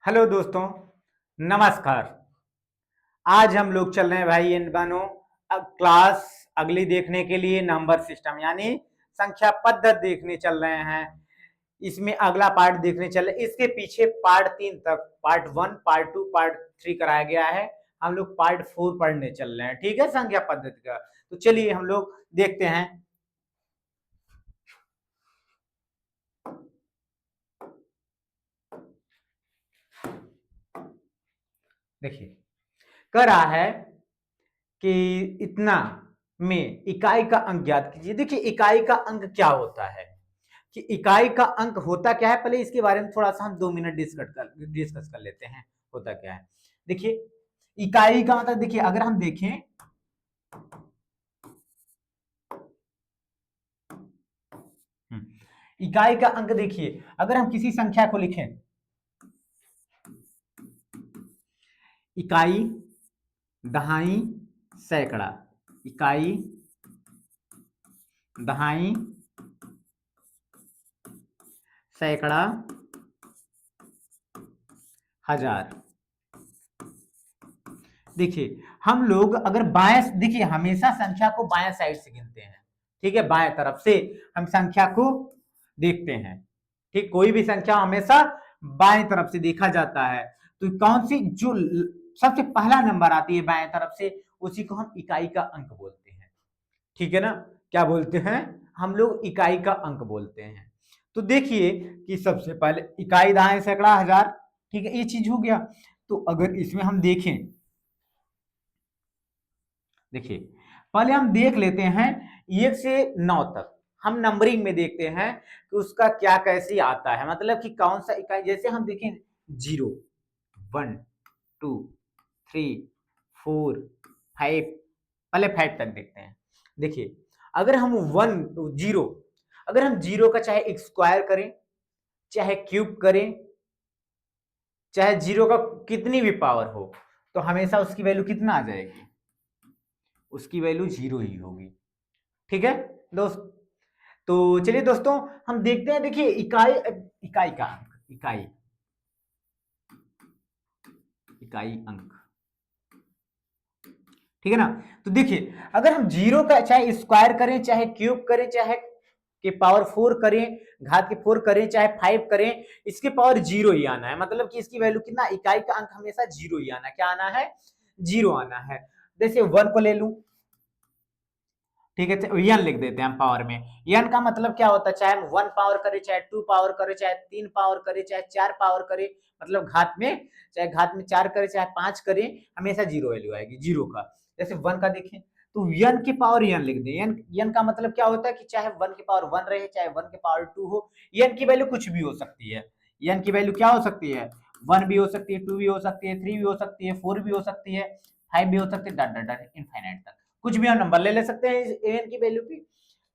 Hello दोस्तों, नमस्कार। आज हम लोग चल रहे हैं भाई इन बनो क्लास अगली देखने के लिए नंबर सिस्टम यानी संख्या पद्धति देखने चल रहे हैं। इसमें अगला पार्ट देखने चल रहे, इसके पीछे पार्ट 3 तक पार्ट 1 पार्ट 2 पार्ट 3 कराया गया है। हम लोग पार्ट 4 पढ़ने चल रहे हैं, ठीक है, संख्या पद्धति का। तो चलिए हम लोग देखते हैं। देखिए, कह रहा है कि इतना में इकाई का अंक ज्ञात कीजिए। देखिए, इकाई का अंक क्या होता है कि इकाई का अंक होता क्या है, पहले इसके बारे में थोड़ा सा हम 2 मिनट डिस्कस कर लेते हैं। होता क्या है, देखिए, इकाई का मतलब, देखिए अगर हम देखें, इकाई का अंक, देखिए अगर हम किसी संख्या को लिखें, इकाई, दहाई, सैकड़ा, इकाई, दहाई, सैकड़ा, हजार। देखिए, हम लोग अगर बाएं, देखिए हमेशा संख्या को बाएं साइड से गिनते हैं, ठीक है, बाएं तरफ से हम संख्या को देखते हैं। ठीक, कोई भी संख्या हमेशा बाएं तरफ से देखा जाता है। तो कौन सी जो सबसे पहला नंबर आती है बाएं तरफ से, उसी को हम इकाई का अंक बोलते हैं। ठीक है ना, क्या बोलते हैं हम लोग, इकाई का अंक बोलते हैं। तो देखिए कि सबसे पहले इकाई, दहाई, सैकड़ा, हजार, ठीक है, ये चीज हो गया। तो अगर इसमें हम देखें, देखिए पहले हम देख लेते हैं 1 से 9 तक, हम नंबरिंग में देखते हैं कि उसका क्या कैसे आता है, मतलब कि कौन सा इकाई। जैसे हम देखें 0, 1, 2, 3, 4, 5, पहले 5 तक देखते हैं। देखिए, अगर हम 0, अगर हम 0 का चाहे स्क्वायर करें, चाहे क्यूब करें, चाहे 0 का कितनी भी पावर हो, तो हमेशा उसकी वैल्यू कितना आ जाएगी, उसकी वैल्यू 0 ही होगी। ठीक है दोस्त। तो चलिए दोस्तों, हम देखते हैं। देखिए, इकाई, इकाई का अंक, इकाई, इकाई अंक, ठीक है ना। तो देखिए, अगर हम 0 का चाहे स्क्वायर करें, चाहे क्यूब करें, चाहे के पावर 4 करें, घात के 4 करें, चाहे 5 करें, इसके पावर 0 ही आना है। मतलब कि इसकी वैल्यू कितना, इकाई का अंक हमेशा 0 ही आना है। क्या आना है, 0 आना है। जैसे 1 को ले लूं, ठीक है, यन लिख देते हैं हम पावर में। यन का मतलब क्या होता है, चाहे हम 1 पावर करें, चाहे 2 पावर करें, चाहे 3 पावर करें, चाहे 4 पावर करें, मतलब घात में, चाहे घात में 4 करें, चाहे 5 करें, हमेशा 0 वैल्यू आएगी 0 का। जैसे 1 का देखें, तो यन की पावर यन लिख दें। यन, यन का मतलब क्या होता है कि चाहे 1 की पावर 1 रहे, चाहे 1 की पावर 2 हो, यन की वैल्यू कुछ भी हो सकती है। यन की वैल्यू क्या हो सकती है, 1 भी हो सकती है, 2 भी हो सकती है, 3 भी हो सकती है, 4 भी हो सकती है, 5 भी हो सकती है, डॉट डॉट डॉट इनफाइनाइट तक कुछ भी हम नंबर ले सकते हैं एन की वैल्यू की।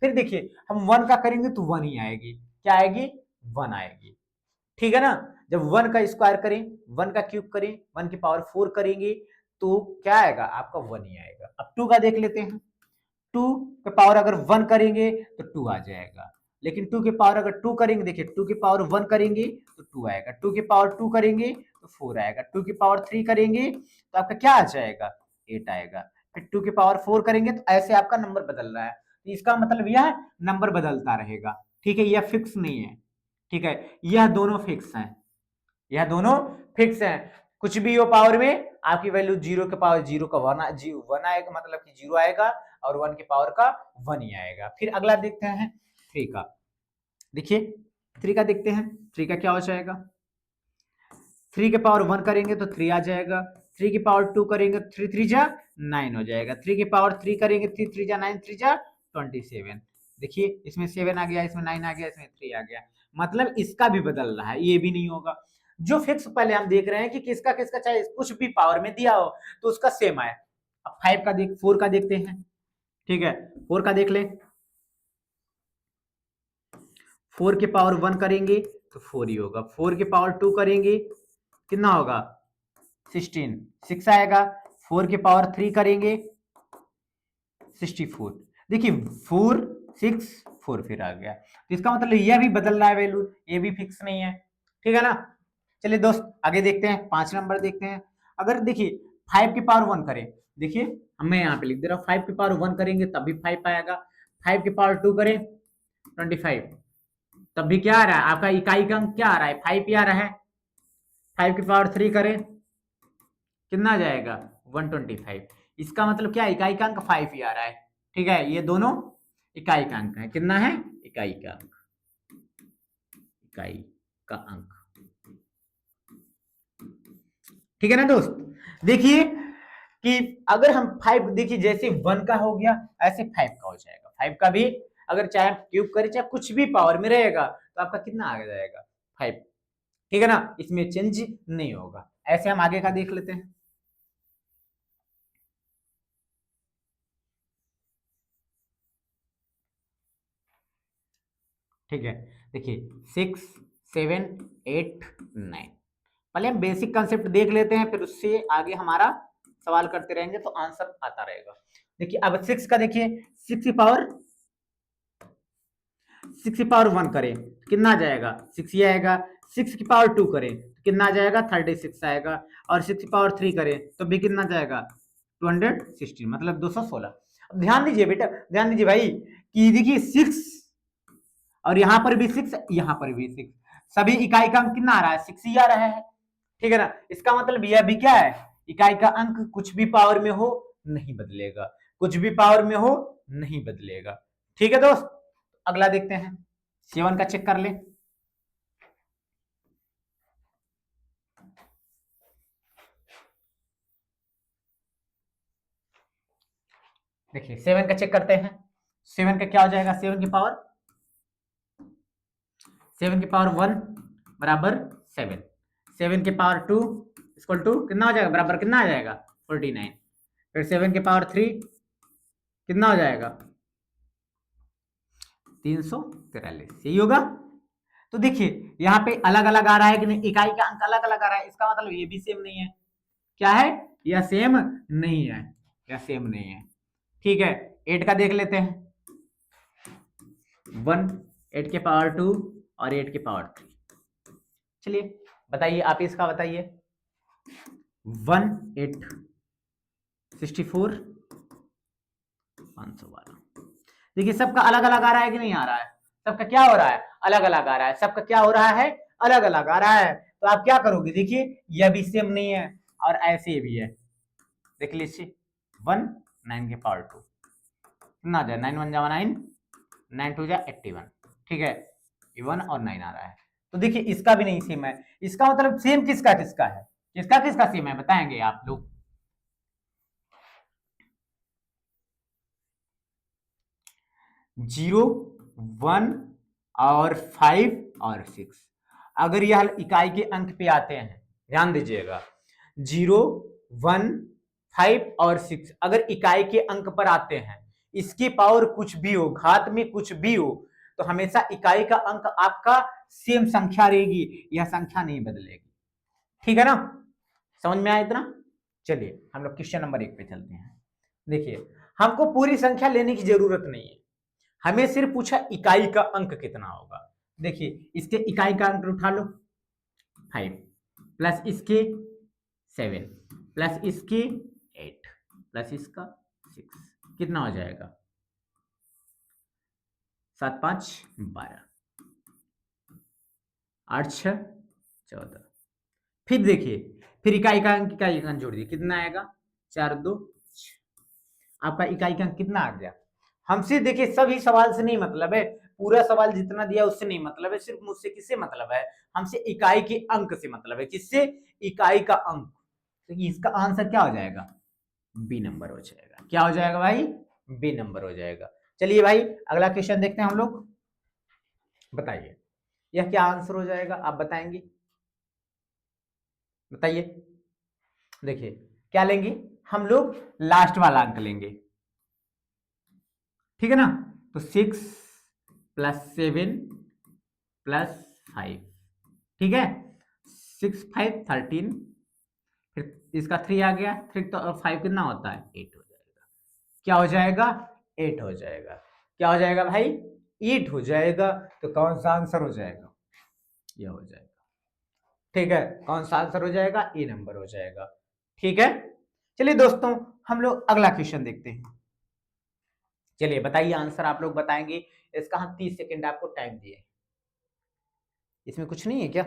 फिर देखिए, हम 1 का करेंगे तो 1 ही आएगी। क्या आएगी, 1 आएगी। ठीक है ना। जब 1 का स्क्वायर करें, 1 का क्यूब करें, 1 की पावर 4 करेंगे, तो क्या आएगा, आपका 1 ही आएगा। अब 2 का देख लेते हैं। 2 के पावर अगर 1 करेंगे तो 2 आ जाएगा। लेकिन 2 के पावर अगर 2 करेंगे, देखिए 2 के पावर 1 करेंगे तो 2 आएगा, 2 के पावर 2 करेंगे तो 4 आएगा, 2 के पावर 3 करेंगे तो आपका क्या आ जाएगा, 8 आएगा। फिर 2 के पावर 4 करेंगे, तो ऐसे आपका नंबर बदल रहा है। तो इसका मतलब यह नंबर बदलता रहेगा। ठीक है, यह फिक्स नहीं है। ठीक है, यह दोनों फिक्स हैं, यह दोनों फिक्स हैं। कुछ भी हो पावर में, आपकी वैल्यू 0 के पावर 0 का 1 आएगा, मतलब कि 0 आएगा, और 1 के पावर का 1 ही आएगा। फिर अगला देखते हैं 3 का। देखिए 3 का देखते हैं, 3 का क्या हो जाएगा, 3 के पावर 1 करेंगे तो 3 आ जाएगा, 3 के पावर 2 करेंगे तो 3 3 जा 9 हो जाएगा, 3 के पावर 3 करेंगे, 3 3 जा 9, 3 जा 27। देखिए, इसमें 7 आ गया, इसमें 9 आ गया, इसमें 3 आ गया। मतलब इसका भी बदल रहा है, ये भी नहीं होगा। जो फिक्स पहले हम देख रहे हैं कि किसका किसका, चाहे कुछ भी पावर में दिया हो तो उसका सेम आए। अब 5 का देख, 4 का देखते हैं। ठीक है, 4 का देख ले, 4 के पावर 1 करेंगे तो 4 ही होगा, 4 के पावर 2 करेंगे कितना होगा, 16, 6 आएगा, 4 के पावर 3 करेंगे 64। देखिए 4 6 4 फिर आ गया, तो इसका मतलब यह भी बदल रहा है वैल्यू, ये भी फिक्स नहीं है। ठीक है ना। चलिए दोस्त आगे देखते हैं, 5 नंबर देखते हैं। अगर देखिए 5 की पावर 1 करें, देखिए मैं यहाँ पे लिख दे रहा हूँ 5 की पावर 1 करेंगे तब भी 5 आएगा, 5 की पावर 2 करें 25, तब भी क्या आ रहा है आपका इकाई का अंक क्या आ रहा है 5 ही आ रहा है। 5 की पावर 3 करें कितना आ जाएगा 125, इसका मतलब क्या इकाई का अंक 5 ही आ रहा है। ठीक है, ये दोनों इकाई का अंक है, कितना है इकाई का अंक, इकाई का अंक। ठीक है ना दोस्त, देखिए कि अगर हम 5 देखिए जैसे 1 का हो गया ऐसे 5 का हो जाएगा, 5 का भी अगर चाहे क्यूब करे चाहे कुछ भी पावर में रहेगा तो आपका कितना आ जाएगा 5। ठीक है ना, इसमें चेंज नहीं होगा। ऐसे हम आगे का देख लेते हैं। ठीक है, देखिए 6 7 8 9, पहले हम बेसिक कंसेप्ट देख लेते हैं फिर उससे आगे हमारा सवाल करते रहेंगे तो आंसर आता रहेगा। देखिए अब 6 का देखिए 6 की पावर 1 करें कितना आ जाएगा 6 ही आएगा, 6 की पावर 2 करें कितना आ जाएगा 36 आएगा, और 6 की पावर 3 करें तो भी कितना जाएगा 216, मतलब 216। अब ध्यान दीजिए बेटा, ध्यान दीजिए भाई कि देखिए 6 और यहां पर भी 6 यहां पर भी 6, सभी इकाई का अंक कितना आ रहा है 6 ही आ रहा है। ठीक है ना, इसका मतलब यह भी क्या है इकाई का अंक कुछ भी पावर में हो नहीं बदलेगा, कुछ भी पावर में हो नहीं बदलेगा। ठीक है दोस्त, अगला देखते हैं 7 का चेक कर ले। देखिए 7 का चेक करते हैं, 7 का क्या हो जाएगा 7 की पावर 1 बराबर 7, 7 की पावर 2 इक्वल टू कितना हो जाएगा बराबर कितना आ जाएगा 49, फिर 7 की पावर 3 कितना हो जाएगा 343, यही होगा। तो देखिए यहाँ पे अलग अलग आ रहा है कि नहीं, इकाई का अंक अलग अलग आ रहा है, इसका मतलब ये भी सेम नहीं है। क्या है, यह सेम नहीं है, यह सेम नहीं है। ठीक है, 8 का देख लेते हैं, 1 8 के पावर 2 और 8 के पावर 3। चलिए बताइए आप इसका बताइए, 1 8 64 512। देखिए सबका अलग अलग आ रहा है कि नहीं आ रहा है, सबका क्या हो रहा है अलग अलग आ रहा है, सबका क्या हो रहा है अलग अलग आ रहा है। तो आप क्या करोगे, देखिए यह भी सेम नहीं है और ऐसे भी है, देख लीजिए 1 9 के पावर 2 कितना आ जाए 9 1 जा 9 9 2 जा 81। ठीक है, ये 1 और 9 आ रहा है। तो देखिए इसका भी नहीं सेम है, इसका मतलब सेम किसका किसका है, किसका किसका सेम है बताएंगे आप लोग। 0 1 और 5 और 6, अगर यह इकाई के अंक पे आते हैं ध्यान दीजिएगा, 0 1 5 और 6 अगर इकाई के अंक पर आते हैं, इसकी पावर कुछ भी हो घात में कुछ भी हो, तो हमेशा इकाई का अंक आपका सेम संख्या रहेगी, यह संख्या नहीं बदलेगी। ठीक है ना, समझ में आया इतना। चलिए हम लोग क्वेश्चन नंबर 1 पे चलते हैं। देखिए हमको पूरी संख्या लेने की जरूरत नहीं है, हमें सिर्फ पूछा इकाई का अंक कितना होगा। देखिए इसके इकाई का अंक उठा लो 5 प्लस इसके 7 प्लस इसके 8 प्लस इसका 6, कितना हो जाएगा 7 5 12 8 6 14। फिर देखिए फिर इकाई का अंक जोड़ दिए कितना आएगा 4 2 6, आपका इकाई का अंक कितना आ गया। हमसे देखिए सभी सवाल से नहीं मतलब है, पूरा सवाल जितना दिया उससे नहीं मतलब है, सिर्फ मुझसे किससे मतलब है, हमसे इकाई के अंक से मतलब है, किससे इकाई का अंक। तो इसका आंसर क्या हो जाएगा बी नंबर हो जाएगा। क्या हो जाएगा भाई बी नंबर हो जाएगा। चलिए भाई अगला क्वेश्चन देखते हैं हम लोग, बताइए यह क्या आंसर हो जाएगा आप बताएंगे, बताइए। देखिए क्या लेंगे हम लोग लास्ट वाला अंक लेंगे, ठीक है ना, तो 6 प्लस 7 प्लस 5, ठीक है 6 5 13, फिर इसका 3 आ गया, 3 तो 5 कितना होता है 8 हो जाएगा। क्या हो जाएगा 8 हो जाएगा। क्या हो जाएगा भाई 8 हो जाएगा। तो कौन सा आंसर हो जाएगा, यह हो जाएगा। ठीक है, कौन सा आंसर हो जाएगा? ए नंबर हो जाएगा। ठीक है, चलिए दोस्तों हम लोग अगला क्वेश्चन देखते हैं। चलिए बताइए आंसर आप लोग बताएंगे इसका। हम 30 सेकंड आपको टाइम दिए। इसमें कुछ नहीं है क्या?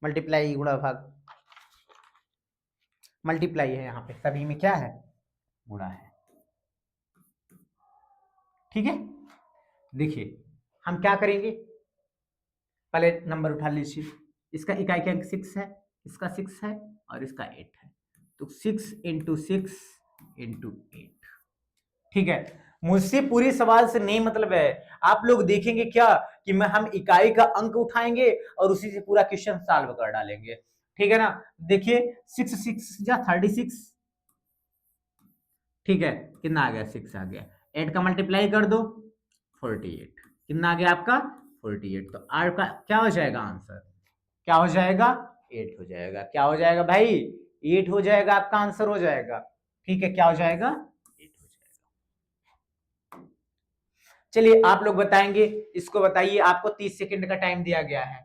मल्टीप्लाई गुणा भाग, मल्टीप्लाई है यहाँ पे, सभी में क्या है? गुणा है। ठीक है, देखिए हम क्या करेंगे, पहले नंबर उठा लीजिए। इसका इकाई के अंक 6 है, इसका 6 है और इसका 8 है, तो 6 इंटू 6 इंटू 8। ठीक है, मुझसे पूरे सवाल से नहीं मतलब है। आप लोग देखेंगे क्या कि मैं हम इकाई का अंक उठाएंगे और उसी से पूरा क्वेश्चन सॉल्व कर डालेंगे। ठीक है ना, देखिए 6 6 जा 36। ठीक है, कितना आ गया? 6 आ गया। 8 का मल्टीप्लाई कर दो, 48। कितना आ गया आपका? 48। तो आर का क्या हो जाएगा आंसर? क्या हो जाएगा? 8 हो जाएगा। क्या हो जाएगा भाई? 8 हो जाएगा, आपका आंसर हो जाएगा। ठीक है, क्या हो जाएगा? 8 हो जाएगा। चलिए आप लोग बताएंगे, इसको बताइए। आपको 30 सेकंड का टाइम दिया गया है,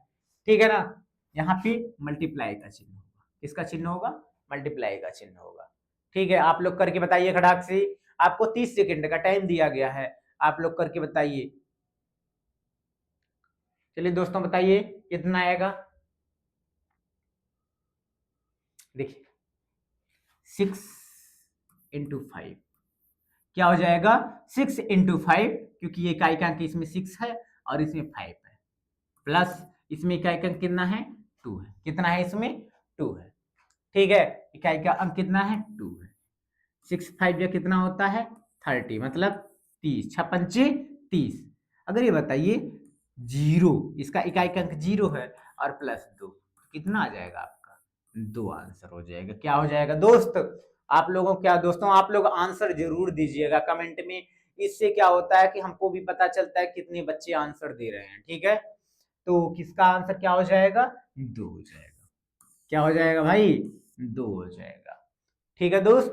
ठीक है ना। यहाँ पे मल्टीप्लाई का चिन्ह होगा। किसका चिन्ह होगा? मल्टीप्लाई का चिन्ह होगा। ठीक है, आप लोग करके बताइए खड़ाक से। आपको 30 सेकंड का टाइम दिया गया है, आप लोग करके बताइए। चलिए दोस्तों बताइए कितना आएगा। देखिए 6 इंटू 5 क्या हो जाएगा? 6 इंटू 5, क्योंकि ये इकाई का अंक इसमें 6 है और इसमें 5 है, प्लस इसमें इकाई का अंक कितना है? 2 है। कितना है इसमें? 2 है। ठीक है, इकाई का अंक कितना है? 2 है। 6 5 या कितना होता है? 30, मतलब 30। 6 पंचे 30। अगर ये बताइए जीरो, इसका इकाई का अंक 0 है और प्लस 2, कितना आ जाएगा आपका? 2 आंसर हो जाएगा। क्या हो जाएगा दोस्त? आप लोगों क्या दोस्तों, आप लोग आंसर जरूर दीजिएगा कमेंट में। इससे क्या होता है कि हमको भी पता चलता है कितने बच्चे आंसर दे रहे हैं। ठीक है, तो किसका आंसर क्या हो जाएगा? 2 हो जाएगा। क्या हो जाएगा भाई? 2 हो जाएगा। ठीक है दोस्त,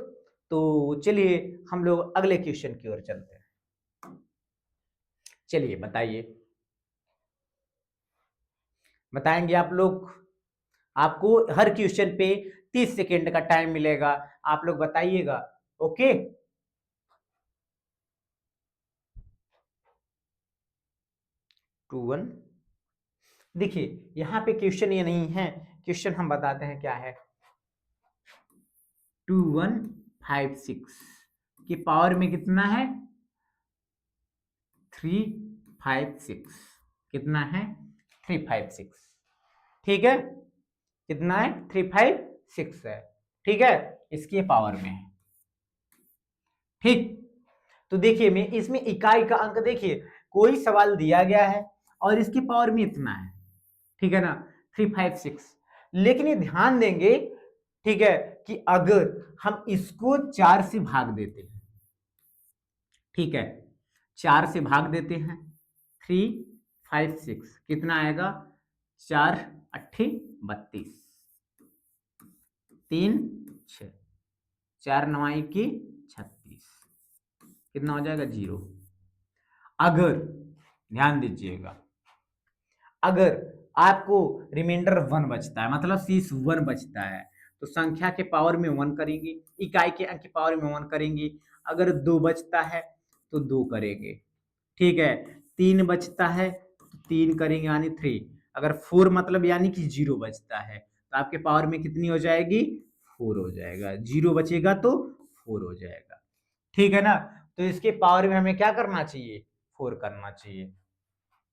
तो चलिए हम लोग अगले क्वेश्चन की ओर चलते हैं। चलिए बताइए, बताएंगे आप लोग। आपको हर क्वेश्चन पे 30 सेकेंड का टाइम मिलेगा, आप लोग बताइएगा। ओके, 2 1। देखिए यहाँ पे क्वेश्चन ये नहीं है, क्वेश्चन हम बताते हैं क्या है। 2 1 5 6 की पावर में कितना है? 3 5 6। कितना है? 3 5 6। ठीक है, कितना है? 3 5 6 है। ठीक है, इसके पावर में है। ठीक, तो देखिए मैं इसमें इकाई का अंक, देखिए कोई सवाल दिया गया है और इसकी पावर में इतना है। ठीक है ना, 3 5 6। लेकिन ये ध्यान देंगे, ठीक है, कि अगर हम इसको 4 से भाग देते हैं, ठीक है, 4 से भाग देते हैं, 3 5 6 कितना आएगा? 4 अट्ठी 32, 3 6, 4 9 की 36। कितना हो जाएगा? 0। अगर ध्यान दीजिएगा, अगर आपको रिमाइंडर 1 बचता है, मतलब शेष 1 बचता है, तो संख्या के पावर में 1 करेंगे, इकाई के अंक के पावर में 1 करेंगे। अगर 2 बचता है तो 2 करेंगे। ठीक है, 3 बचता है तो 3 करेंगे, यानी 3। अगर 4 मतलब यानी कि 0 बचता है, तो आपके पावर में कितनी हो जाएगी? 4 हो जाएगा। 0 बचेगा तो 4 हो जाएगा। ठीक है ना, तो इसके पावर में हमें क्या करना चाहिए? 4 करना चाहिए।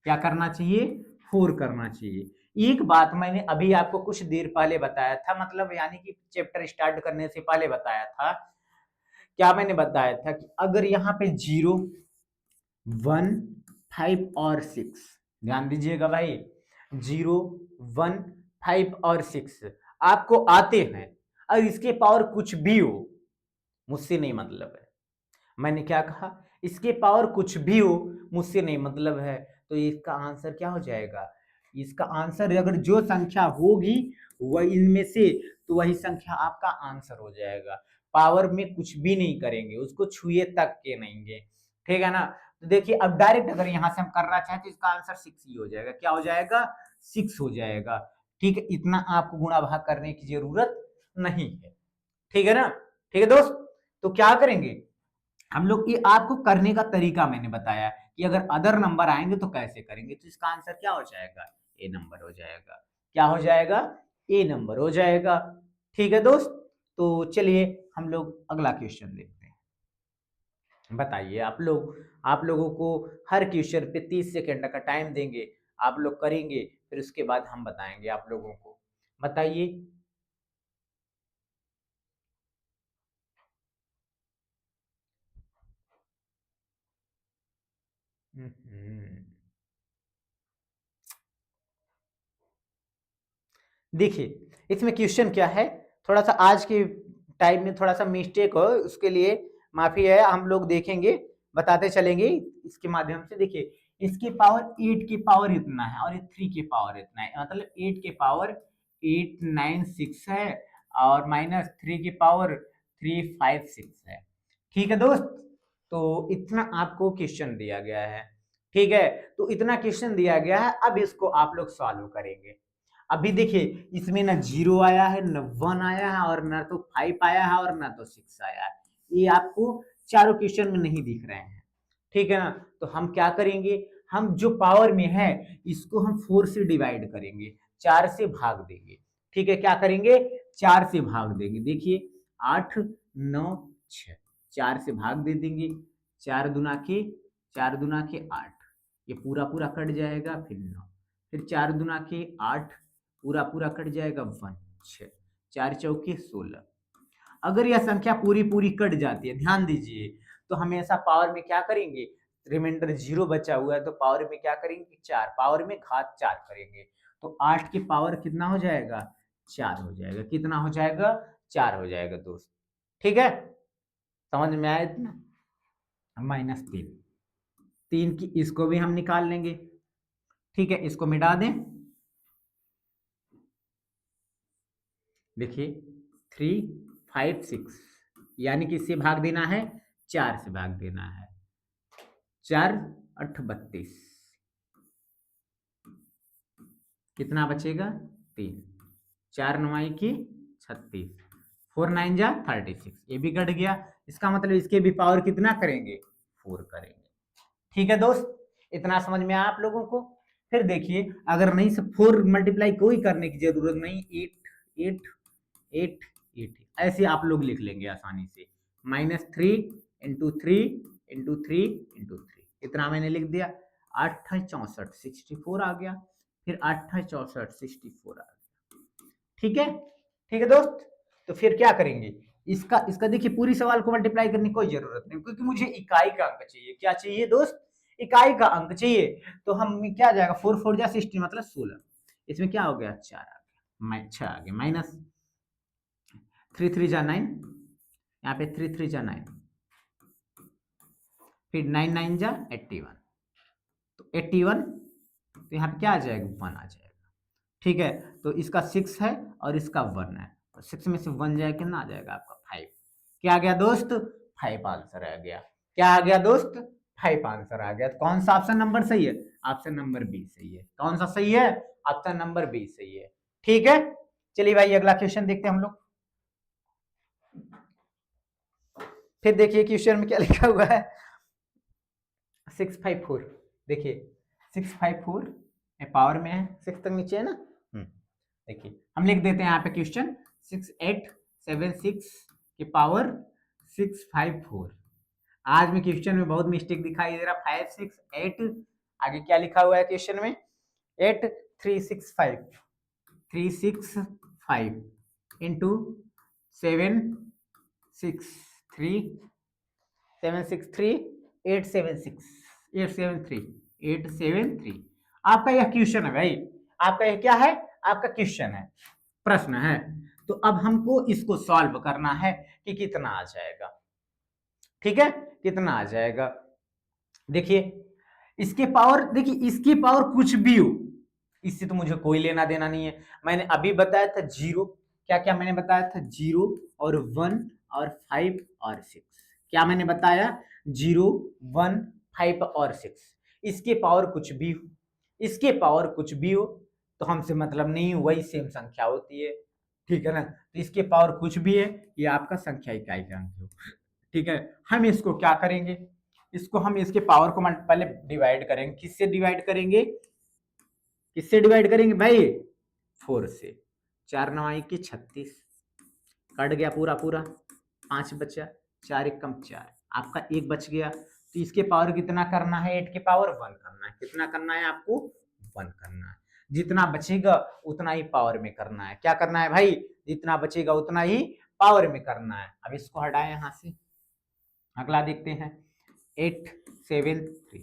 क्या करना चाहिए? 4 करना चाहिए। एक बात मैंने अभी आपको कुछ देर पहले बताया था, मतलब यानी कि चैप्टर स्टार्ट करने से पहले बताया था। क्या मैंने बताया था कि अगर यहाँ पे 0 1 5 और 6, ध्यान दीजिएगा भाई, 0 1 5 और 6 आपको आते हैं और इसके पावर कुछ भी हो, मुझसे नहीं मतलब है। मैंने क्या कहा? इसके पावर कुछ भी हो, मुझसे नहीं मतलब है। तो इसका आंसर क्या हो जाएगा? इसका आंसर अगर जो संख्या होगी वह इनमें से, तो वही संख्या आपका आंसर हो जाएगा। पावर में कुछ भी नहीं करेंगे, उसको छुए तक के नहीं। ठीक है ना, तो देखिए अब डायरेक्ट अगर यहां से हम करना चाहें तो इसका आंसर 6 ही हो जाएगा। क्या हो जाएगा? 6 हो जाएगा। ठीक है, इतना आपको गुणा भाग करने की जरूरत नहीं है, ठीक है ना। ठीक है दोस्त, तो क्या करेंगे हम लोग, ये आपको करने का तरीका मैंने बताया कि अगर अदर नंबर आएंगे तो कैसे करेंगे, तो इसका आंसर क्या हो जाएगा, ए नंबर हो जाएगा। क्या हो जाएगा, ए नंबर हो जाएगा। ठीक है दोस्त, तो चलिए हम लोग अगला क्वेश्चन देखते हैं। बताइए आप लोगों को हर क्वेश्चन पे 30 सेकंड का टाइम देंगे, आप लोग करेंगे, फिर उसके बाद हम बताएंगे आप लोगों को। बताइए। हम्म। देखिए इसमें क्वेश्चन क्या है, थोड़ा सा आज के टाइम में थोड़ा सा मिस्टेक हो उसके लिए माफी है, हम लोग देखेंगे, बताते चलेंगे इसके माध्यम से। देखिए इसकी पावर 8 की पावर इतना है और ये 3 की पावर इतना है, मतलब 8 की पावर 896 है और माइनस 3 की पावर 356 है। ठीक है दोस्त, तो इतना आपको क्वेश्चन दिया गया है। ठीक है, तो इतना क्वेश्चन दिया गया है, अब इसको आप लोग सॉल्व करेंगे। अभी देखिए इसमें ना जीरो आया है, ना वन आया है, और ना तो फाइव आया है, और ना तो सिक्स आया है। ये आपको चारों क्वेश्चन में नहीं दिख रहे हैं। ठीक है ना, तो हम क्या करेंगे, हम जो पावर में है इसको हम 4 से डिवाइड करेंगे, 4 से भाग देंगे। ठीक है, क्या करेंगे, 4 से भाग देंगे। देखिए 8 9 6, 4 से भाग दे देंगे, 4 दुना के 8, ये पूरा पूरा कट जाएगा, फिर 9, फिर 4 दुना के 8, पूरा पूरा कट जाएगा, 1 6, 4 चौके 16। अगर यह संख्या पूरी पूरी कट जाती है, ध्यान दीजिए, तो हमेशा पावर में क्या करेंगे, रिमाइंडर जीरो बचा हुआ है तो पावर में क्या करेंगे, 4, पावर में घात 4 करेंगे, तो 8 की पावर कितना हो जाएगा, 4 हो जाएगा। कितना हो जाएगा, 4 हो जाएगा दोस्त। ठीक है, समझ में आया इतना। -3, 3 की इसको भी हम निकाल लेंगे। ठीक है, इसको मिटा दें। देखिए 3 5 6, यानी कि इससे भाग देना है, 4 से भाग देना है, 4 8 32, कितना बचेगा, 3, 4 9 की 36, 4 9 जा 36, ये भी कट गया। इसका मतलब इसके भी पावर कितना करेंगे, 4 करेंगे। ठीक है दोस्त, इतना समझ में आया आप लोगों को। फिर देखिए अगर नहीं से 4 मल्टीप्लाई कोई करने की जरूरत नहीं, 8 8 8 8 ऐसे आप लोग लिख लेंगे आसानी से, -3 × 3 × 3 × 3, इतना मैंने लिख दिया। 8 64 64 आ गया, फिर 8 64 64 आ गया। ठीक है, ठीक है दोस्त, तो फिर क्या करेंगे, इसका इसका देखिए पूरी सवाल को मल्टीप्लाई करने की कोई जरूरत नहीं, क्योंकि मुझे इकाई का अंक चाहिए। क्या चाहिए दोस्त, इकाई का अंक चाहिए। तो हम क्या आ जाएगा, 4 4 जा 60, मतलब 16, इसमें क्या हो गया, 4 आ गया, 6 आ गया, माइनस 3 3 जा 9, यहाँ पे 3 3 जा 9, फिर 9 9 जा 81, तो 81, तो यहाँ पे क्या आ जाएगा, 1 आ जाएगा। ठीक है, तो इसका 6 है और इसका 1 है, तो 6 में से 1 जाए, कितना आ जाएगा आपका, 5। क्या आ गया दोस्त, 5 आंसर आ गया। क्या आ गया दोस्त, 5 आंसर आ गया। तो कौन सा ऑप्शन नंबर सही है, ऑप्शन नंबर बी सही है। कौन सा सही है, ऑप्शन नंबर बी सही है। ठीक है, चलिए भाई अगला क्वेश्चन देखते हैं हम लोग। फिर देखिए क्वेश्चन में क्या लिखा हुआ है, 654। देखिए 654 पावर में है, 6 तक नीचे है ना। देखिए हम लिख देते हैं यहाँ पे क्वेश्चन, 6876 की पावर 654। आज में क्वेश्चन में बहुत मिस्टेक दिखाई दे रहा, 568, आगे क्या लिखा हुआ है क्वेश्चन में, 8365 365 इंटू 763 763 876 873 873। आपका यह क्वेश्चन है भाई, आपका यह क्या है, आपका क्वेश्चन है, प्रश्न है। तो अब हमको इसको सॉल्व करना है कि कितना आ जाएगा। ठीक है, कितना आ जाएगा, देखिए इसके पावर, देखिए इसकी पावर कुछ भी हो, इससे तो मुझे कोई लेना देना नहीं है। मैंने अभी बताया था जीरो, क्या क्या मैंने बताया था, 0 और 1 और 5 और 6। क्या मैंने बताया, 0 1 5 और 6, इसके पावर कुछ भी हो, इसके पावर कुछ भी हो, तो हमसे मतलब नहीं, वही सेम संख्या होती है, ठीक है ना। तो इसके पावर कुछ भी है, ये आपका संख्या इकाई का अंक है, ठीक है। हम इसको क्या करेंगे, इसको हम इसके पावर को पहले डिवाइड करेंगे, किससे डिवाइड करेंगे, किससे डिवाइड करेंगे भाई, 4 से। 4 9 की 36, कट गया पूरा पूरा, 5 बचा, 4 एकम 4, आपका 1 बच गया। तो इसके पावर कितना करना है, 8 के पावर 1 करना है। कितना करना है आपको, 1 करना है। जितना बचेगा उतना ही पावर में करना है। क्या करना है भाई, जितना बचेगा उतना ही पावर में करना है। अब इसको हटाएं यहां से, अगला देखते हैं 873,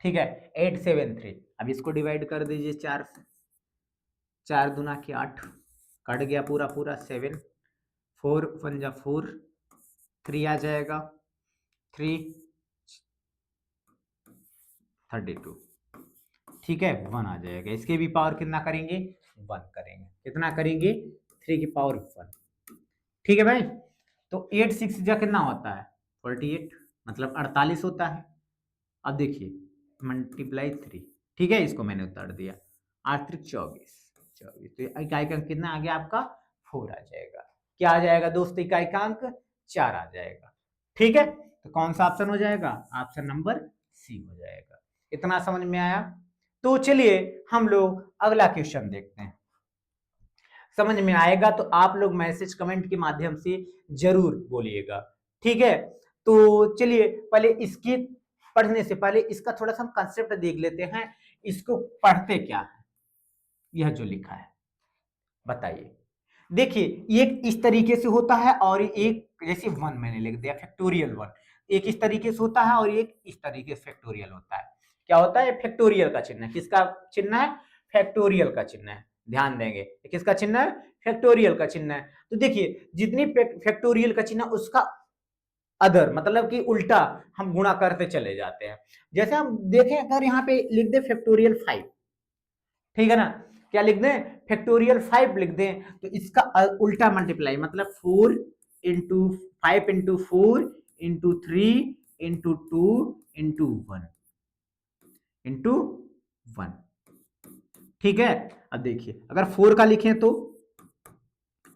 ठीक है 873। अब इसको डिवाइड कर दीजिए 4 से, 4 दूना की 8, कट गया पूरा पूरा 7, 4 1 जा 4, 3 आ जाएगा, 3 32, ठीक है 1 आ जाएगा। इसके भी पावर कितना करेंगे, 1 करेंगे। कितना करेंगे, 3 की पावर 1, ठीक है भाई। तो 8 6 जा कितना होता है, 48, मतलब 48 होता है। अब देखिए मल्टीप्लाई 3, ठीक है, इसको मैंने उतार दिया, 8 3 24, 24, तो इकाई का अंक कितना आ गया आपका, 4 आ जाएगा। क्या आ जाएगा दोस्त, इकाई का अंक 4 आ जाएगा, ठीक है। तो कौन सा ऑप्शन हो जाएगा, ऑप्शन नंबर सी हो जाएगा। इतना समझ में आया। तो चलिए हम लोग अगला क्वेश्चन देखते हैं। समझ में आएगा तो आप लोग मैसेज कमेंट के माध्यम से जरूर बोलिएगा, ठीक है। तो चलिए पहले इसकी पढ़ने से पहले इसका थोड़ा सा हम कंसेप्ट देख लेते हैं, इसको पढ़ते क्या है, यह जो लिखा है बताइए। देखिए एक इस तरीके से होता है और एक जैसे 1 मैंने लिख दिया फैक्टोरियल 1, एक इस तरीके से होता है और एक इस तरीके से फैक्टोरियल होता है। क्या होता है, फैक्टोरियल का चिन्ह है, किसका चिन्ह है, फैक्टोरियल का चिन्ह है। ध्यान देंगे किसका चिन्ह है, फैक्टोरियल का चिन्ह है। तो देखिए जितनी फैक्टोरियल का चिन्ह उसका अदर मतलब कि उल्टा हम गुणा करते चले जाते हैं। जैसे हम देखें अगर यहाँ पे लिख दे फैक्टोरियल 5, ठीक है ना, क्या लिख दें, फैक्टोरियल 5 लिख दें, तो इसका उल्टा मल्टीप्लाई मतलब 4 into 5 into 4 into 3 into 2 into 1 into 1, ठीक है। अब देखिए अगर 4 का लिखें तो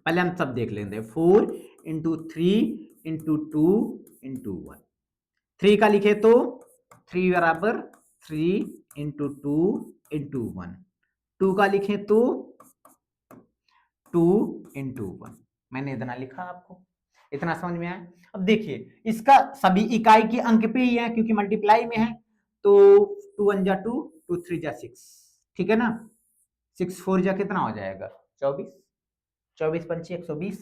पहले हम सब देख लेते हैं, 4 इंटू 3 इंटू 2 इंटू 1। 3 का लिखे तो 3 बराबर 3 इंटू 2 इंटू 1। 2 का लिखे तो 2 इंटू 1। मैंने इतना लिखा आपको, इतना समझ में आया। अब देखिए इसका सभी इकाई के अंक पे ही है क्योंकि मल्टीप्लाई में है, तो 2 1 जा 2, 2 3 जा 6, ठीक है ना। 6 4 जा कितना हो जाएगा, 24, 24 पंचे 120,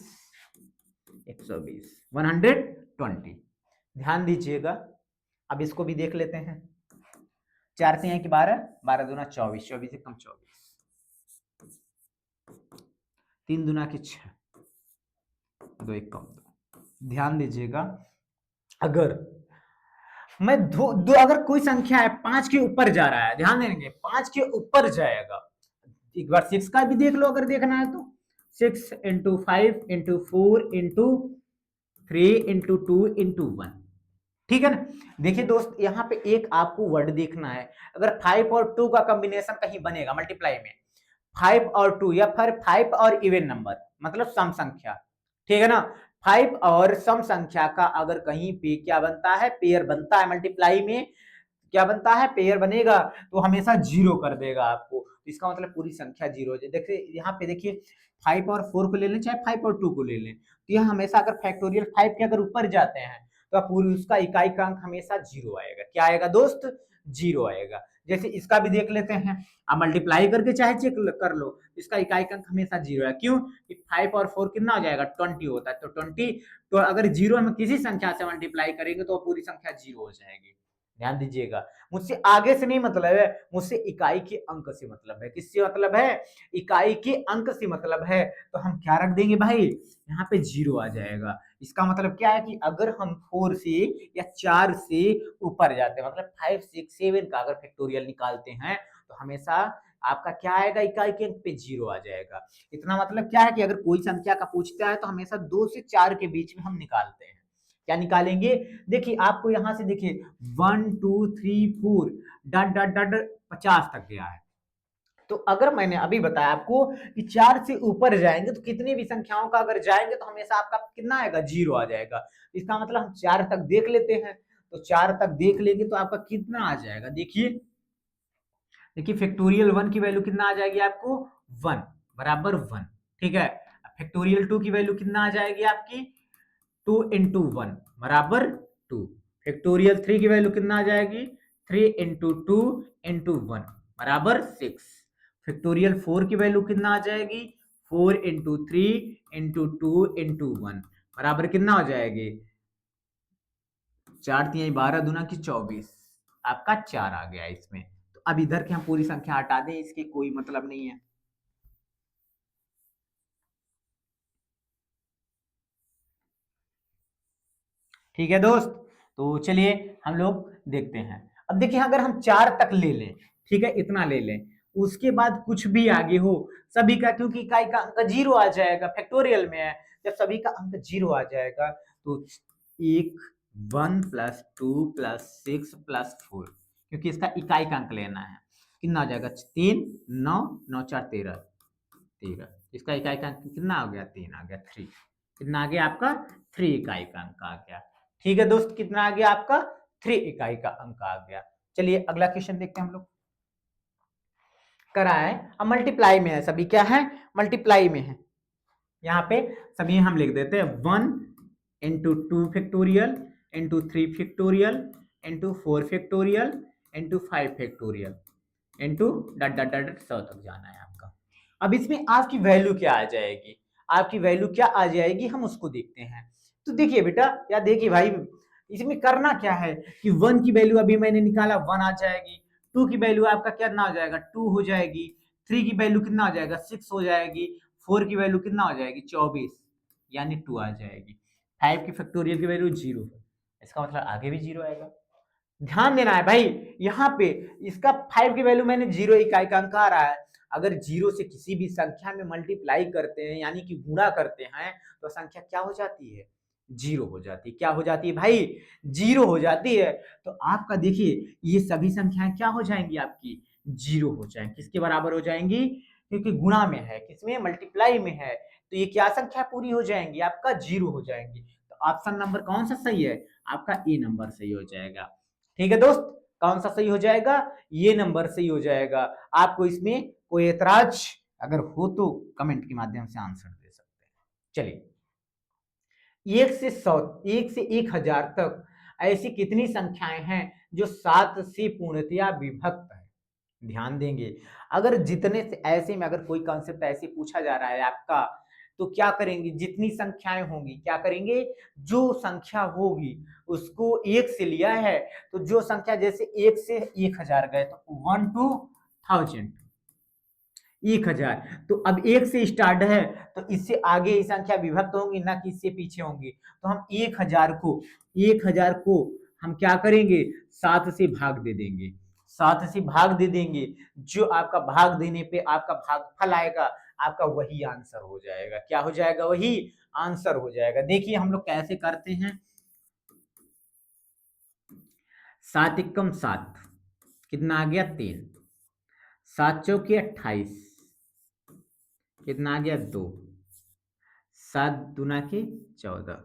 120 120। ध्यान दीजिएगा। अब इसको भी देख लेते हैं, 4 से 12, 12 दूना 24, 24 से कम 24, 3 दूना की 6, 2 1 कम 2। ध्यान दीजिएगा अगर मैं दो अगर कोई संख्या है 5 के ऊपर जा रहा है, ध्यान देंगे 5 के ऊपर जाएगा। एक बार 6 का भी देख लो अगर देखना है तो, 6 into 5 into 4 into 3 into 2 into 1, ठीक है ना। देखिए दोस्त यहाँ पे एक आपको वर्ड देखना है, अगर 5 और 2 का कॉम्बिनेशन कहीं बनेगा मल्टीप्लाई में, 5 और 2 या फिर 5 और इवन नंबर मतलब सम संख्या, ठीक है ना। 5 और सम संख्या का अगर कहीं पे क्या बनता है, पेयर बनता है मल्टीप्लाई में, क्या बनता है, पेयर बनेगा, तो हमेशा 0 कर देगा आपको। इसका मतलब पूरी संख्या 0 हो जाए। देखिए यहाँ पे देखिए 5 और 4 को ले लें चाहे 5 और 2 को ले लें, तो यह हमेशा अगर फैक्टोरियल 5 के अगर ऊपर जाते हैं तो पूरी उसका इकाई का अंक हमेशा 0 आएगा। क्या आएगा दोस्त, 0 आएगा। जैसे इसका भी देख लेते हैं, आप मल्टीप्लाई करके चाहे चेक कर लो, इसका इकाई का अंक हमेशा 0 है। क्यों, 5 और 4 कितना हो जाएगा, 20 होता है, तो 20, तो अगर 0 हम किसी संख्या से मल्टीप्लाई करेंगे तो पूरी संख्या 0 हो जाएगी। ध्यान दीजिएगा, मुझसे आगे से नहीं मतलब है, मुझसे इकाई के अंक से मतलब है। किससे मतलब है, इकाई के अंक से मतलब है। तो हम क्या रख देंगे भाई, यहाँ पे 0 आ जाएगा। इसका मतलब क्या है कि अगर हम 4 से या 4 से ऊपर जाते हैं मतलब 5 6 7 का अगर फैक्टोरियल निकालते हैं तो हमेशा आपका क्या आएगा, इकाई के अंक पे 0 आ जाएगा। इतना मतलब क्या है कि अगर कोई संख्या का पूछता है तो हमेशा 2 से 4 के बीच में हम निकालते हैं, क्या निकालेंगे? देखिए आपको यहां से देखिए 1 2 3 4 डट डट डट 50 तक गया है। तो अगर मैंने अभी बताया आपको कि 4 से ऊपर जाएंगे तो कितनी भी संख्याओं का अगर जाएंगे तो हमेशा आपका कितना आएगा? 0 आ जाएगा। इसका मतलब हम 4 तक देख लेते हैं। तो 4 तक देख लेंगे तो आपका कितना आ जाएगा? देखिए देखिए फैक्टोरियल 1 की वैल्यू कितना आ जाएगी आपको? 1 बराबर 1। ठीक है। फैक्टोरियल 2 की वैल्यू कितना आ जाएगी आपकी? 2 इंटू 1 बराबर 2। फैक्टोरियल 3 की वैल्यू कितना आ जाएगी? 3 इंटू 2 इंटू 1 बराबर 6। फैक्टोरियल 4 की वैल्यू कितना आ जाएगी? 4 इंटू 3 इंटू 2 इंटू 1 बराबर कितना हो जाएगी? 4 तिहाई 12 दूना की 24। आपका 4 आ गया इसमें। तो अब इधर की हम पूरी संख्या हटा दें, इसकी कोई मतलब नहीं है। ठीक है दोस्त। तो चलिए हम लोग देखते हैं। अब देखिए अगर हम 4 तक ले लें, ठीक है, इतना ले लें, उसके बाद कुछ भी आगे हो सभी का, क्योंकि इकाई का अंक 0 आ जाएगा, फैक्टोरियल में है। जब सभी का अंक 0 आ जाएगा तो एक 1 प्लस 2 प्लस 6 प्लस 4, क्योंकि इसका इकाई का अंक लेना है। कितना आ जाएगा? 3 9 9 4 13 13। इसका इकाई का अंक कितना आ गया? 3 आ गया। 3 कितना आ गया आपका? 3 इकाई का अंक आ गया। ठीक है दोस्त, कितना आ गया आपका? 3 इकाई का अंक आ गया। चलिए अगला क्वेश्चन देखते हैं हम लोग। करा है, अब मल्टीप्लाई में है सभी, क्या है? मल्टीप्लाई में है। यहाँ पे सभी हम लिख देते हैं 1 into 2 factorial into 3 factorial into 4 factorial into 5 factorial into dot dot dot 100 तक जाना है आपका। अब इसमें आपकी वैल्यू क्या आ जाएगी? आपकी वैल्यू क्या आ जाएगी हम उसको देखते हैं। तो देखिए बेटा, या देखिए भाई, इसमें करना क्या है कि 1 की वैल्यू अभी मैंने निकाला 1 आ जाएगी। 2 की वैल्यू आपका कितना हो जाएगा? 2 हो जाएगी। 3 की वैल्यू कितना हो जाएगा? 6 हो जाएगी। 4 की वैल्यू कितना हो जाएगी? 24 यानी 2 आ जाएगी। 5 की फैक्टोरियल की वैल्यू 0 है, इसका मतलब आगे भी 0 आएगा। ध्यान देना है भाई, यहाँ पे इसका 5 की वैल्यू मैंने 0 इकाई का अंक आ रहा है। अगर 0 से किसी भी संख्या में मल्टीप्लाई करते हैं यानी कि गुणा करते हैं तो संख्या क्या हो जाती है? 0 हो जाती है। क्या हो जाती है भाई? 0 हो जाती है। तो आपका देखिए ये सभी संख्याएं क्या हो जाएंगी आपकी? 0 हो जाएंगी। किसके बराबर हो जाएंगी? क्योंकि गुणा में है, किसमें? मल्टीप्लाई में है। तो ये क्या संख्या पूरी हो जाएंगी? आपका 0 हो जाएंगी। तो ऑप्शन नंबर कौन सा सही है? आपका ए नंबर सही हो जाएगा। ठीक है दोस्त, कौन सा सही हो जाएगा? ये नंबर सही हो जाएगा। आपको इसमें कोई एतराज अगर हो तो कमेंट के माध्यम से आंसर दे सकते हैं। चलिए, 1 से तक ऐसी कितनी संख्याएं हैं जो 7 से पूर्णतया विभक्त है? ध्यान देंगे, अगर जितने से ऐसे में अगर कोई कॉन्सेप्ट ऐसे पूछा जा रहा है आपका, तो क्या करेंगे? जितनी संख्याएं होंगी क्या करेंगे? जो संख्या होगी उसको 1 से लिया है, तो जो संख्या जैसे 1 से 1000 गए तो 1 टू 1000, 1000। तो अब 1 से स्टार्ट है तो इससे आगे ही संख्या विभक्त होंगी ना कि इससे पीछे होंगी। तो हम 1000 को हम क्या करेंगे? 7 से भाग दे देंगे। 7 से भाग दे देंगे, जो आपका भाग देने पे आपका भागफल आएगा, आपका वही आंसर हो जाएगा। क्या हो जाएगा? वही आंसर हो जाएगा। देखिए हम लोग कैसे करते हैं। 7 एकम 7, कितना आ गया? 3। 7 चौके 28, कितना आ गया? 2। 7 दूना के 14।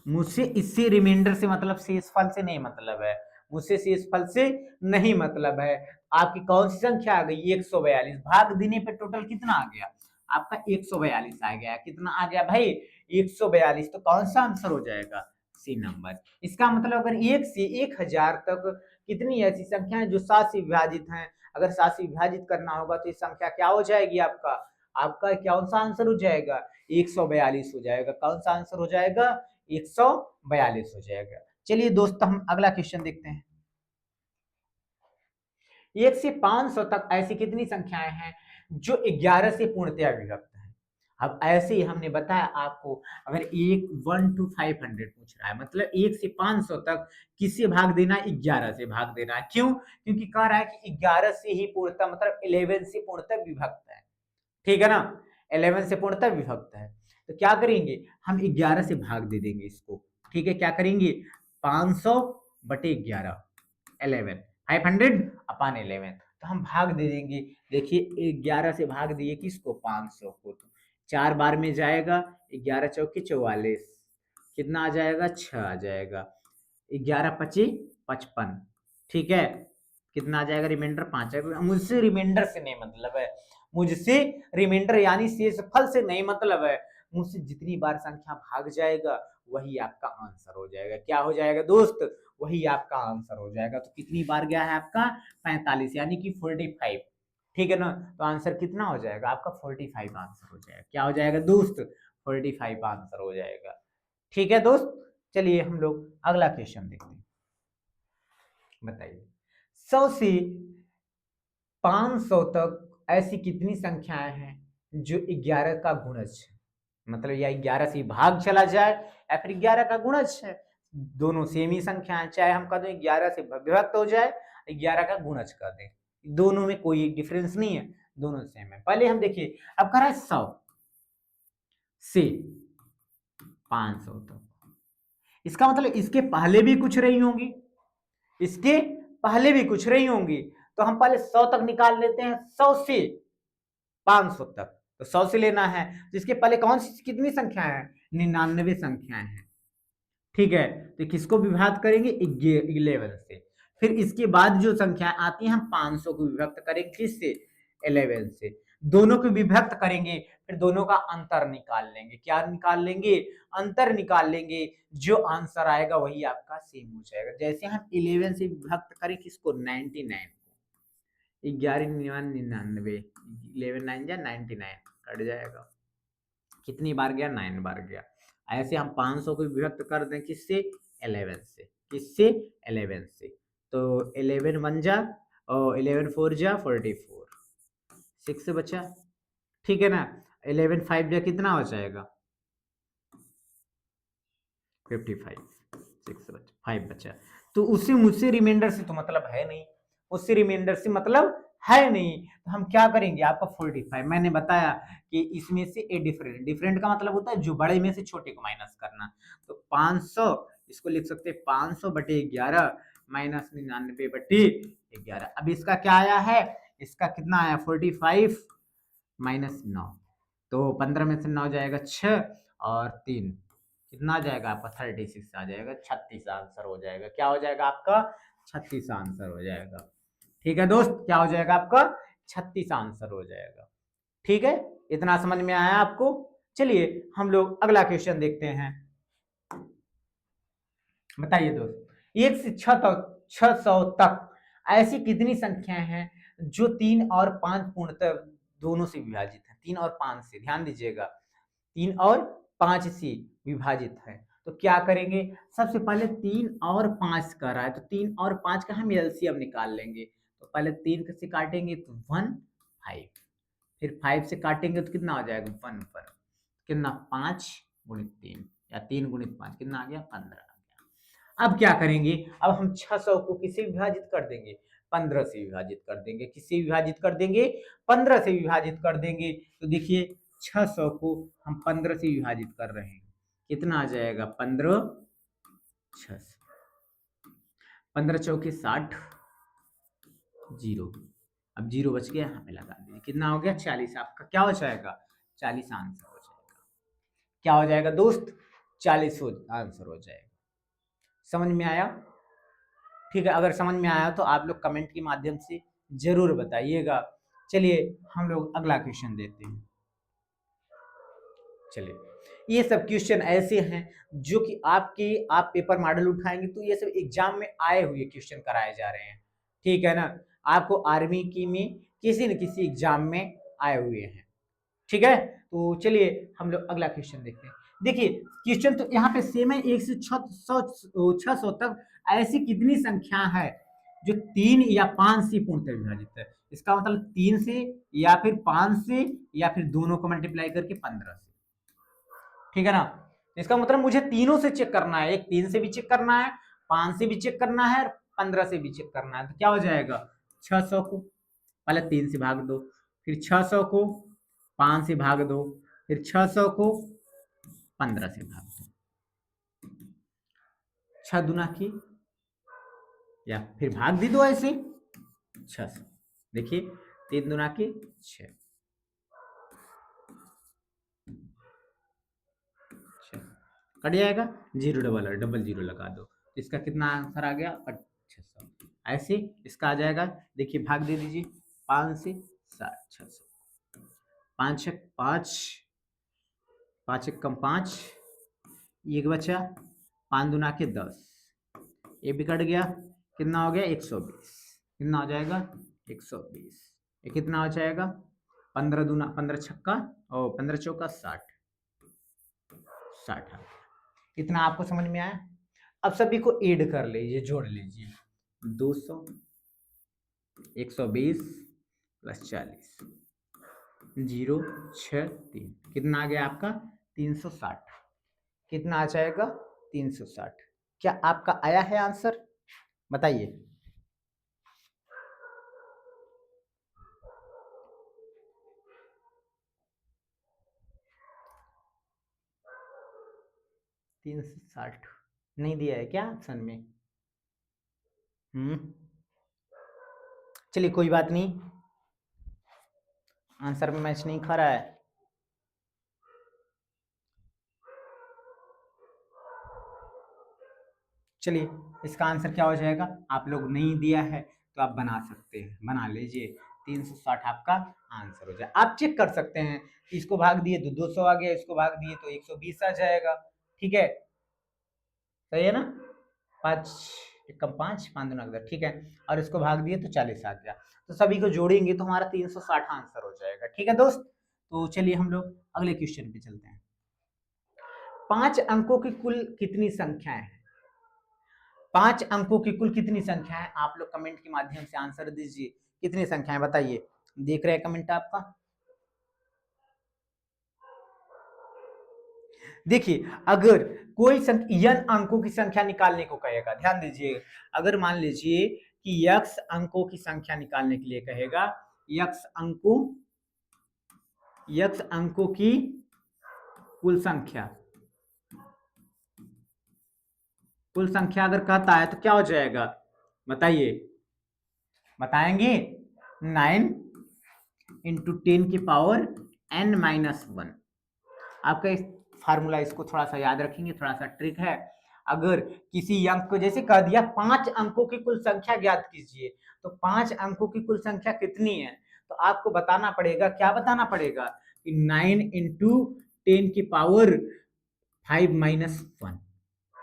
मुझसे इससे रिमाइंडर से मतलब शेषफल से नहीं मतलब है, मुझसे शेषफल से नहीं मतलब है। आपकी कौन सी संख्या आ गई? 142। भाग देने पे टोटल कितना आ गया? आपका 142 आ गया। कितना आ गया भाई? 142। तो कौन सा आंसर हो जाएगा? C number. इसका मतलब अगर 1 से 1000 तक कितनी ऐसी संख्या है जो 7 से विभाजित हैं, अगर 7 से विभाजित करना होगा तो ये संख्या क्या हो जाएगी? आपका आपका कौन सा आंसर हो जाएगा? 142 हो जाएगा। कौन सा आंसर हो जाएगा? 142 हो जाएगा। चलिए दोस्त हम अगला क्वेश्चन देखते हैं। 1 से 500 तक ऐसी कितनी संख्याएं हैं जो 11 से पूर्णतया विभक्त हैं? अब ऐसे ही हमने बताया आपको, अगर एक 1 टू 500 पूछ रहा है मतलब 1 से 500 तक किससे भाग देना है? 11 से भाग देना है। क्यों? क्योंकि कह रहा है कि 11 से ही पूर्णतः मतलब 11 से पूर्णतः विभक्त है। ठीक है ना? 11 से पूर्णतः विभक्त है। तो क्या करेंगे? हम 11 से भाग दे देंगे इसको। ठीक है, क्या करेंगे 500 बटे 11, 11, 500 अपॉन 11, तो हम भाग दे देंगे। देखिए 11 से भाग दिए किसको 500 को, तो 4 बार में जाएगा, 11 चौके 44, कितना आ जाएगा 6 आ जाएगा, 11 पचे 55, ठीक है, कितना आ जाएगा रिमाइंडर 5 आएगा। मुझसे रिमाइंडर से नहीं मतलब है, मुझसे रिमाइंडर यानी शेषफल से नहीं मतलब है, मुझसे जितनी बार संख्या भाग जाएगा वही आपका आंसर हो जाएगा। क्या हो जाएगा दोस्त, वही आपका आंसर हो जाएगा। तो कितनी बार गया है आपका 45 यानी कि 45, ठीक है ना, तो आंसर कितना हो जाएगा आपका 45 आंसर हो जाएगा। क्या हो जाएगा दोस्त 45 आंसर हो जाएगा। ठीक है दोस्त, चलिए हम लोग अगला क्वेश्चन देखते हैं। बताइए 100 से 500 तक ऐसी कितनी संख्याएं हैं जो 11 का गुणज है, मतलब या 11 से भाग चला जाए या फिर 11 का गुणज है। दोनों सेम ही संख्या है, चाहे हम कह दें 11 से विभक्त हो जाए, 11 का गुणज कर दें, दोनों में कोई डिफरेंस नहीं है, दोनों सेम है। पहले हम देखिए, अब कह रहा है 100 से 500 तक, इसका मतलब इसके पहले भी कुछ रही होंगी, इसके पहले भी कुछ रही होंगी, तो हम पहले 100 तक निकाल लेते हैं, 100 से 500 तक, तो 100 से लेना है, तो इसके पहले कौन सी कितनी संख्या है 99 संख्याएं हैं, ठीक है, तो किसको विभाजित करेंगे 11 से, फिर इसके बाद जो संख्या आती है हम 500 को विभक्त करेंगे किससे 11 से, दोनों को विभक्त करेंगे, फिर दोनों का अंतर निकाल लेंगे। क्या निकाल लेंगे, अंतर निकाल लेंगे, जो आंसर आएगा वही आपका सेम हो जाएगा। जैसे हम 11 से विभक्त करें किसको 99 को, 11 99, 11 9 जा 99 कट जाएगा, कितनी बार गया 9 बार गया। ऐसे हम 500 को विभक्त कर दें किससे 11 से, किससे 11 से, तो 11 1 जा और 11 4 जा 44, 6 से बचा, ठीक है ना, 11 5 जा कितना हो जाएगा 55, 6 बचा 5 बचा, तो उससे मुझसे रिमाइंडर से तो मतलब है नहीं, उससे रिमाइंडर से मतलब है नहीं, तो हम क्या करेंगे आपका 45, मैंने बताया कि इसमें से ए डिफरेंट, डिफरेंट का मतलब होता है जो बड़े में से छोटे को माइनस करना, तो 500 इसको लिख सकते हैं 500 बटे 11 माइनस 99 बटे 11। अब इसका क्या आया है, इसका कितना आया 45 माइनस 9, तो 15 में से 9 जाएगा 6 और 3 कितना आ जाएगा आपका 36 आ जाएगा, 36 आंसर हो जाएगा। क्या हो जाएगा आपका 36 आंसर हो जाएगा। ठीक है दोस्त, क्या हो जाएगा आपका 36 आंसर हो जाएगा। ठीक है, इतना समझ में आया आपको। चलिए हम लोग अगला क्वेश्चन देखते हैं। बताइए दोस्त, 1 से 600 तक ऐसी कितनी संख्याएं हैं जो 3 और 5 पूर्णतः दोनों से विभाजित है, 3 और 5 से, ध्यान दीजिएगा 3 और 5 से विभाजित है। तो क्या करेंगे, सबसे पहले 3 और 5 कर रहा है, तो 3 और 5 का हम एलसीएम निकाल लेंगे, तो पहले 3 से काटेंगे तो 1 5, फिर 5 से काटेंगे तो कितना आ जाएगा 1 पर, कितना 5 गुणित 3 या 3 गुणित 5 कितना आ गया 15 आ गया। अब क्या करेंगे, अब हम 600 को किससे विभाजित कर देंगे 15 से विभाजित कर देंगे, किससे विभाजित कर देंगे 15 से विभाजित कर देंगे, तो देखिए 600 को हम 15 से विभाजित कर रहे हैं, कितना आ जाएगा 15 6, 15 चौके 60, जीरो, अब जीरो बच गया यहाँ पे लगा दीजिए, कितना हो गया 40, आपका क्या हो जाएगा 40 आंसर हो जाएगा। क्या हो जाएगा दोस्त 40 आंसर हो जाएगा। समझ में आया, ठीक है, अगर समझ में आया तो आप लोग कमेंट के माध्यम से जरूर बताइएगा। चलिए हम लोग अगला क्वेश्चन देते हैं। चलिए, ये सब क्वेश्चन ऐसे हैं जो कि आप पेपर मॉडल उठाएंगे तो ये सब एग्जाम में आए हुए क्वेश्चन कराए जा रहे हैं, ठीक है ना, आपको आर्मी की में किसी न किसी एग्जाम में आए हुए हैं, ठीक है। तो चलिए हम लोग अगला क्वेश्चन देखते हैं। देखिए क्वेश्चन तो यहाँ पे सेम है, 1 से 600 तक ऐसी कितनी संख्या है जो 3 या 5 से पूर्णतः विभाजित है, इसका मतलब 3 से या फिर 5 से या फिर दोनों को मल्टीप्लाई करके 15 से, ठीक है ना, इसका मतलब मुझे तीनों से चेक करना है, एक 3 से भी चेक करना है, 5 से भी चेक करना है, 15 से भी चेक करना है, तो क्या हो जाएगा 600 को पहले 3 से भाग दो, फिर 600 को 5 से भाग दो, फिर 600 को 15 से भाग दो, 6 दूना की, या फिर भाग भी दो ऐसे 6 से। देखिए 3 दूना की 6, कट जाएगा, जीरो डबल जीरो लगा दो, तो इसका कितना आंसर आ गया 600। ऐसे इसका आ जाएगा, देखिए भाग दे दीजिए 5 से 60, 600, 5 छक 5, 5 एक कम 5, एक बचा, 5 दूना के 10, ये भी कट गया, कितना हो गया 120, कितना हो जाएगा 120, ये कितना हो जाएगा 15 दूना 15 छक्का और 15 चौका 60, 60 इतना आपको समझ में आया। अब सभी को ऐड कर लीजिए, जोड़ लीजिए, 200, 120 प्लस 40, 0 6 3, कितना आ गया आपका 360, कितना आ जाएगा 360। क्या आपका आया है आंसर, बताइए। तीन सौ साठ नहीं दिया है क्या ऑप्शन में? चलिए कोई बात नहीं, आंसर में मैच नहीं खा रहा है। चलिए इसका आंसर क्या हो जाएगा, आप लोग नहीं दिया है तो आप बना सकते हैं, बना लीजिए, 360 आपका आंसर हो जाए। आप चेक कर सकते हैं, इसको भाग दिए तो 200 आ गया, इसको भाग दिए तो 120 आ जाएगा, ठीक है, सही है ना, 5 एकम 5, 5 दूना 10, ठीक है, और इसको भाग दिए तो 40 आ गया, तो सभी को जोड़ेंगे तो हमारा 360 आंसर हो जाएगा, ठीक है दोस्त। तो चलिए हम लोग अगले क्वेश्चन पे चलते हैं। 5 अंकों की कुल कितनी संख्याएं हैं? 5 अंकों की कुल कितनी संख्या है, आप लोग कमेंट के माध्यम से आंसर दीजिए, कितनी संख्याएं बताइए, देख रहे हैं कमेंट आपका। देखिए अगर कोई n अंकों की संख्या निकालने को कहेगा, ध्यान दीजिए, अगर मान लीजिए कि x अंकों की संख्या निकालने के लिए कहेगा, x अंकों की कुल संख्या अगर कहता है तो क्या हो जाएगा, बताइए, बताएंगे, 9 इंटू 10 की पावर n-1। आपका इस फार्मूला, इसको थोड़ा सा याद रखेंगे, थोड़ा सा ट्रिक है। अगर किसी अंक को जैसे कह दिया 5 अंकों की कुल संख्या ज्ञात कीजिए, तो 5 अंकों की कुल संख्या कितनी है, तो आपको बताना पड़ेगा, क्या बताना पड़ेगा कि 9 इंटू 10 की पावर 5-1,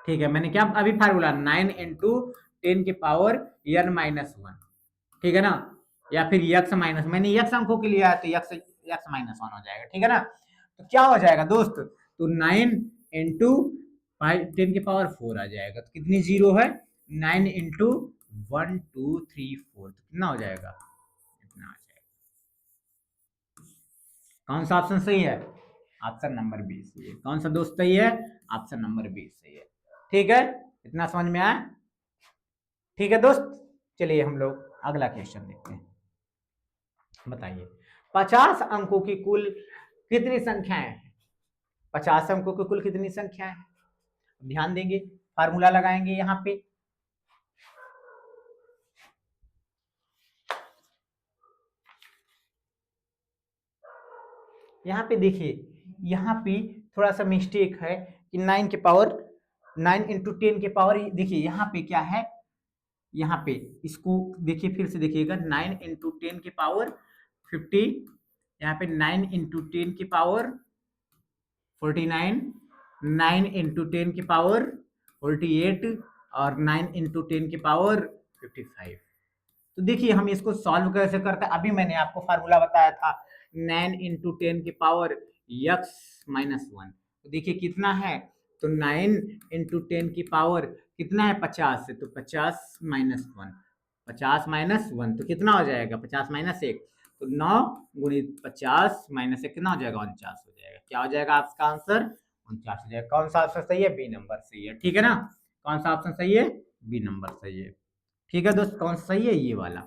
ठीक है, मैंने क्या अभी फार्मूला 9 इंटू 10 की पावर n-1, ठीक है ना, या फिर x माइनस, मैंने x अंकों के लिए आया तो x-1 हो जाएगा, ठीक है ना, तो क्या हो जाएगा दोस्त, तो 9 इंटू 10 की पावर 4 आ जाएगा, तो कितनी जीरो है, 9 इंटू 1 2 3 4, तो कितना हो जाएगा, इतना आ जाएगा। कौन सा ऑप्शन सही है, ऑप्शन नंबर बी सही है। कौन सा दोस्त सही है, ऑप्शन नंबर बी सही है, ठीक है, इतना समझ में आया, ठीक है दोस्त। चलिए हम लोग अगला क्वेश्चन देखते हैं, बताइए 50 अंकों की कुल कितनी संख्याएं हैं, 50 अंकों की कुल कितनी संख्या है, ध्यान देंगे, फार्मूला लगाएंगे यहां पे, यहाँ पे देखिए, यहाँ पे थोड़ा सा मिस्टेक है कि 9 के पावर 9 इंटू 10 के पावर, देखिए यहाँ पे क्या है, यहाँ पे इसको देखिए, फिर से देखिएगा, 9 इंटू 10 के पावर 50, यहाँ पे 9 इंटू 10 की पावर 49, 9 इंटू 10 की पावर 48 और 9 इंटू 10 की पावर 55। तो देखिए हम इसको सॉल्व कैसे करते हैं, अभी मैंने आपको फार्मूला बताया था, 9 इंटू 10 की पावर x-1, तो देखिए कितना है, तो 9 इंटू 10 की पावर कितना है 50 है, तो 50-1, 50-1 तो कितना हो जाएगा, 50-1, तो 9 गुणित 50 माइनस 1 कितना हो जाएगा, 49 हो जाएगा, क्या हो जाएगा आपका आंसर, 49 हो जाएगा। कौन सा ऑप्शन सही है, बी नंबर सही है, ठीक है ना, कौन सा ऑप्शन सही है, बी नंबर सही है, ठीक है दोस्त, कौन सा सही है, ये वाला,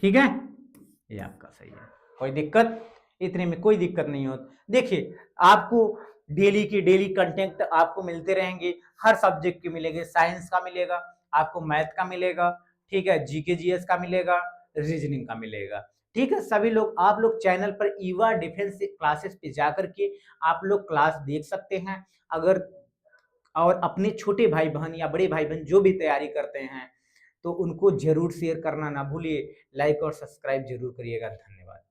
ठीक है, ये आपका सही है, कोई दिक्कत, इतने में कोई दिक्कत नहीं होती। देखिए आपको डेली की डेली कंटेंट आपको मिलते रहेंगे, हर सब्जेक्ट के मिलेंगे, साइंस का मिलेगा, आपको मैथ का मिलेगा, ठीक है, जीके जीएस का मिलेगा, रीजनिंग का मिलेगा। ठीक है, सभी लोग आप लोग चैनल पर ईवा डिफेंस क्लासेस पे जाकर के आप लोग क्लास देख सकते हैं। अगर और अपने छोटे भाई बहन या बड़े भाई बहन जो भी तैयारी करते हैं तो उनको जरूर शेयर करना ना भूलिए, लाइक और सब्सक्राइब जरूर करिएगा। धन्यवाद।